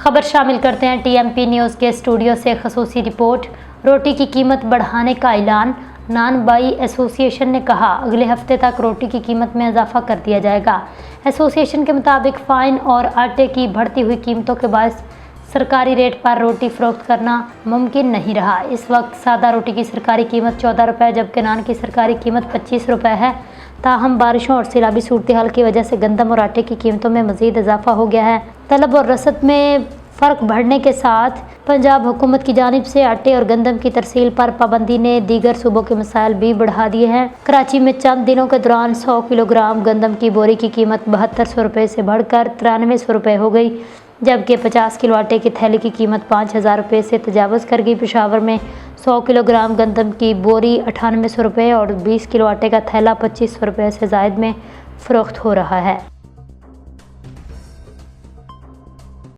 खबर शामिल करते हैं टीएमपी न्यूज़ के स्टूडियो से ख़ुसूसी रिपोर्ट। रोटी की कीमत बढ़ाने का ऐलान। नान बाई एसोसिएशन ने कहा अगले हफ्ते तक रोटी की कीमत में इजाफा कर दिया जाएगा। एसोसिएशन के मुताबिक फ़ाइन और आटे की बढ़ती हुई कीमतों के बायस सरकारी रेट पर रोटी फ़रोख्त करना मुमकिन नहीं रहा। इस वक्त सादा रोटी की सरकारी कीमत 14 रुपये जबकि नान की सरकारी कीमत 25 रुपये है। ताहम बारिशों और सैलाबी सूरत हाल की वजह से गंदम और आटे की कीमतों में मज़ीद इजाफा हो गया है। तलब और रसद में फ़र्क बढ़ने के साथ पंजाब हुकूमत की जानिब से आटे और गंदम की तरसील पर पाबंदी ने दीगर सूबों के मसाइल भी बढ़ा दिए हैं। कराची में चंद दिनों के दौरान 100 किलोग्राम गंदम की बोरी की कीमत 7200 रुपये से बढ़कर 9300 रुपये हो गई, जबकि 50 किलो आटे की थैली की कीमत 5000 रुपये से तजावज़ कर गई। पेशावर में 100 किलोग्राम गंदम की बोरी 9800 रुपये और 20 किलो आटे का थैला 2500 रुपये से ज़ायद में फ़रोख्त हो रहा है।